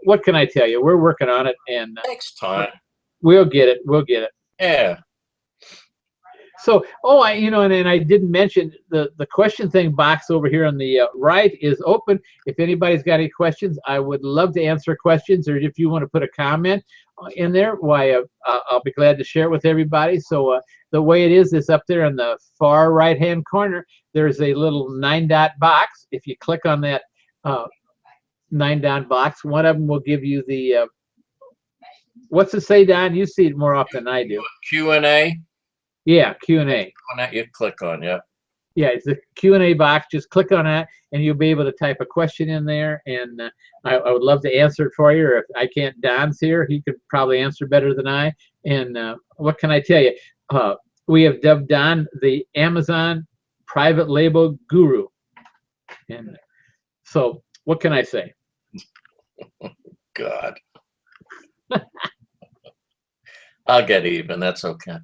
What can I tell you? We're working on it, and next time we'll get it. We'll get it. Yeah. So, and I didn't mention the question thing box over here on the right is open. If anybody's got any questions, I would love to answer questions, or if you want to put a comment in there, why, I'll be glad to share it with everybody. So the way it is up there in the far right-hand corner, there's a little 9-dot box. If you click on that 9-dot box, one of them will give you the, what's it say, Don? You see it more often than I do. Q&A? Yeah, Q&A. On that you click on, yeah. Yeah, it's the Q&A box. Just click on that, and you'll be able to type a question in there, and I would love to answer it for you. Or if I can't, Don's here. He could probably answer better than I. And what can I tell you? We have dubbed Don the Amazon private label guru. And so what can I say? God. I'll get even. That's okay.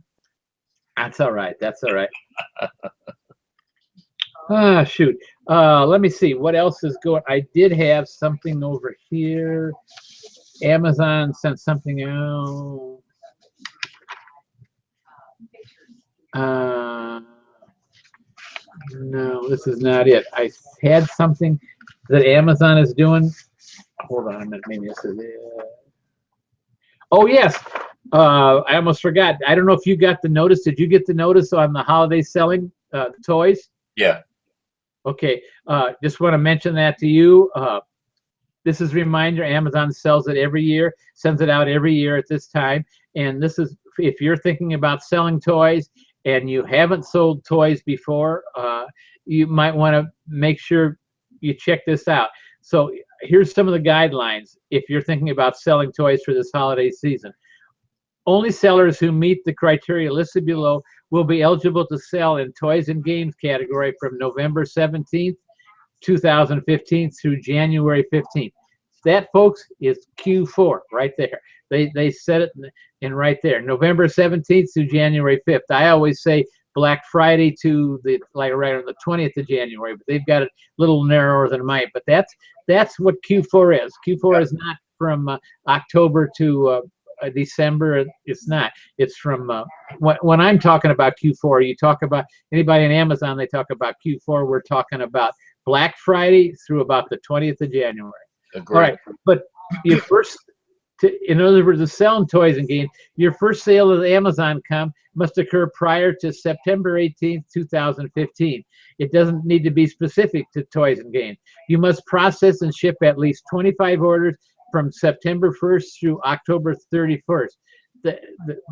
That's all right. That's all right. Ah, shoot. Let me see what else is going. I did have something over here. Amazon sent something out. No, this is not it. I had something that Amazon is doing. Hold on a minute. Maybe this is it. Oh, yes. I almost forgot. I don't know if you got the notice. Did you get the notice on the holiday selling toys? Yeah. Okay. Just want to mention that to you. This is a reminder. Amazon sells it every year, sends it out every year at this time. And this is if you're thinking about selling toys and you haven't sold toys before, you might want to make sure you check this out. So here's some of the guidelines if you're thinking about selling toys for this holiday season. Only sellers who meet the criteria listed below will be eligible to sell in toys and games category from November 17th, 2015 through January 15th. That, folks, is Q4 right there. They set it in right there, November 17th through January 5th. I always say Black Friday to the like right on the 20th of January, but they've got it a little narrower than mine. But that's what Q4 is. Q4 is not from October to December. It's not. It's from when I'm talking about Q4. You talk about anybody on Amazon, they talk about Q4. We're talking about Black Friday through about the 20th of January. Agreed. All right, but your first, in other words, the selling toys and games, your first sale of the Amazon must occur prior to September 18th, 2015. It doesn't need to be specific to toys and games. You must process and ship at least 25 orders from September 1st through October 31st.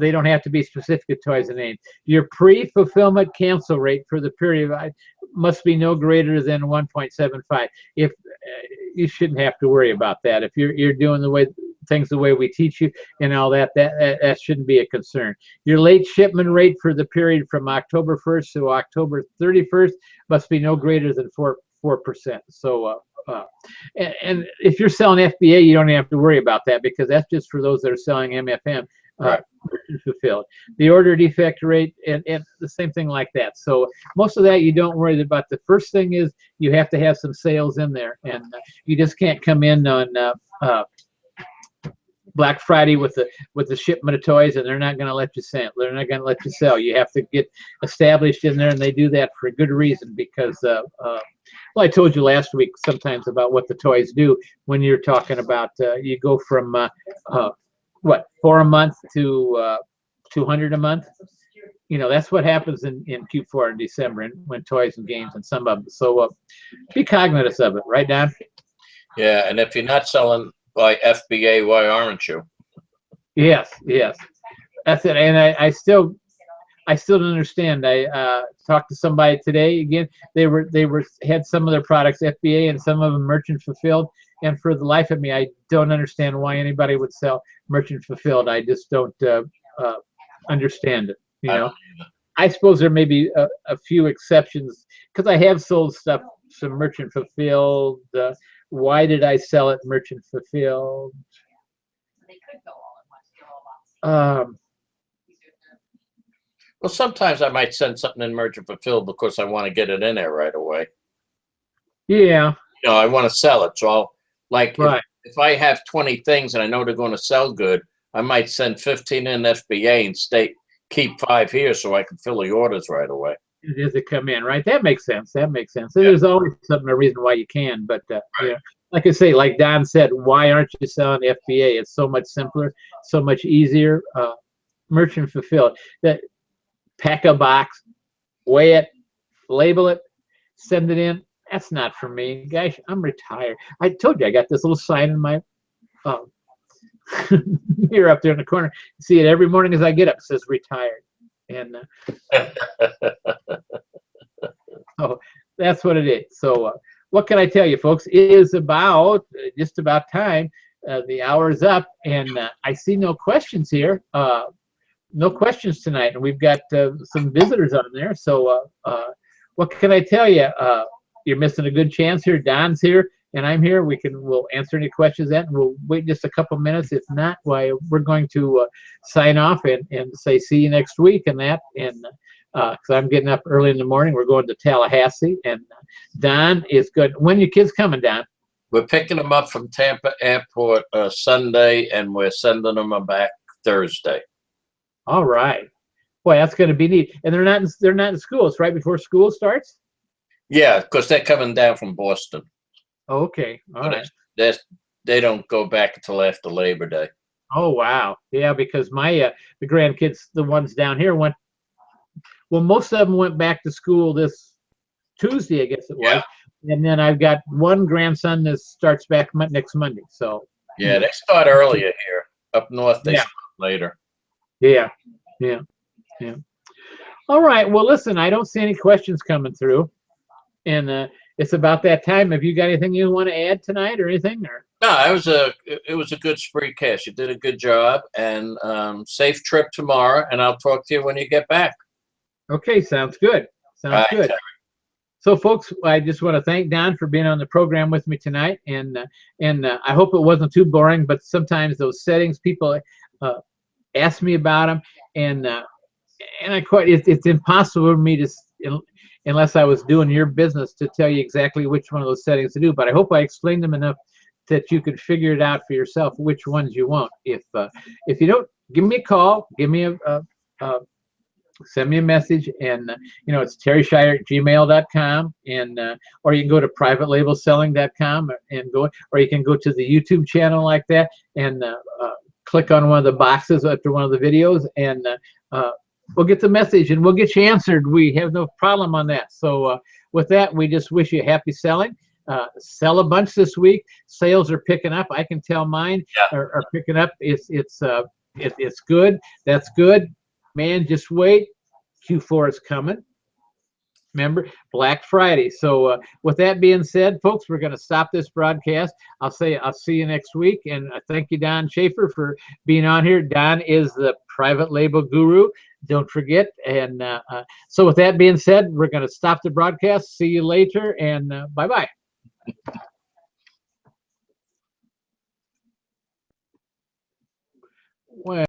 They don't have to be specific to toys and games. Your pre-fulfillment cancel rate for the period must be no greater than 1.75. If you shouldn't have to worry about that. If you're doing things the way we teach you and all that, that shouldn't be a concern. Your late shipment rate for the period from October 1st to October 31st must be no greater than 4%. So, and if you're selling FBA, you don't have to worry about that because that's just for those that are selling MFM. Right. Fulfilled. The order defect rate and the same thing like that. So most of that you don't worry about. The first thing is you have to have some sales in there, and you just can't come in on Black Friday with the shipment of toys and they're not going to let you sell. They're not going to let you sell. You have to get established in there, and they do that for a good reason because well, I told you last week sometimes about what the toys do when you're talking about you go from what, 4 a month to 200 a month. You know, that's what happens in Q4 in December and when toys and games and some of them. So be cognizant of it, right, Don? Yeah, and if you're not selling by FBA, why aren't you? Yes, yes, that's it. And I still don't understand. I talked to somebody today again. They had some of their products FBA and some of them merchant fulfilled. And for the life of me, I don't understand why anybody would sell merchant fulfilled. I just don't understand it. You know, I suppose there may be a few exceptions because I have sold stuff some merchant fulfilled. Why did I sell it merchant fulfilled? They could go all at once. Well, sometimes I might send something in merchant fulfilled because I want to get it in there right away. Yeah. You know, I want to sell it, so I'll, like, Right. if I have 20 things and I know they're going to sell good, I might send 15 in FBA and keep 5 here so I can fill the orders right away. As they come in, right? That makes sense. That makes sense. So there's always a reason why you can, but yeah, like I say, like Don said, why aren't you selling FBA? It's so much simpler, so much easier. Merchant fulfilled. That pack a box, weigh it, label it, send it in. That's not for me, guys. I'm retired. I told you I got this little sign in my mirror up there in the corner. See it every morning as I get up. It says retired, and oh, that's what it is. So, what can I tell you, folks? It is about just about time. The hour is up, and I see no questions here. No questions tonight, and we've got some visitors on there. So, what can I tell you? You're missing a good chance here. Don's here. and I'm here. We'll answer any questions then. We'll wait just a couple minutes. If not, why we're going to sign off and say see you next week and that. And because I'm getting up early in the morning, we're going to Tallahassee, and Don is good. When your kids coming, Don? We're picking them up from Tampa Airport Sunday, and we're sending them back Thursday. All right. Boy, that's going to be neat. And they're not in school. It's right before school starts? Yeah, because they're coming down from Boston. Okay. All right. They don't go back until after Labor Day. Oh, wow. Yeah, because my the grandkids, the ones down here went, well, most of them went back to school this Tuesday, I guess it was. Yeah. And then I've got one grandson that starts back next Monday. So yeah, they start earlier here. Up north, they start later. Yeah. All right. Well, listen, I don't see any questions coming through, and it's about that time. Have you got anything you want to add tonight or anything? Or No, it was a good spree cast. You did a good job, and safe trip tomorrow. And I'll talk to you when you get back. Okay, sounds good. Sounds good. Terry. So, folks, I just want to thank Don for being on the program with me tonight, and I hope it wasn't too boring. But sometimes those settings, people ask me about them, and it's impossible for me to, unless I was doing your business, to tell you exactly which one of those settings to do. But I hope I explained them enough that you could figure it out for yourself which ones you want. If you don't, give me a call, give me send me a message, and it's terryshire@gmail.com, and or you can go to privatelabelselling.com and go, or you can go to the YouTube channel like that and click on one of the boxes after one of the videos, and we'll get the message and we'll get you answered. We have no problem on that. So with that, we just wish you happy selling. Sell a bunch this week. Sales are picking up. I can tell mine are picking up. It's good. That's good. Man, just wait. Q4 is coming. Remember, Black Friday. So with that being said, folks, we're going to stop this broadcast. I'll see you next week. And thank you, Don Schaefer, for being on here. Don is the private label guru. Don't forget. And so with that being said, we're going to stop the broadcast. See you later, and bye-bye. Well.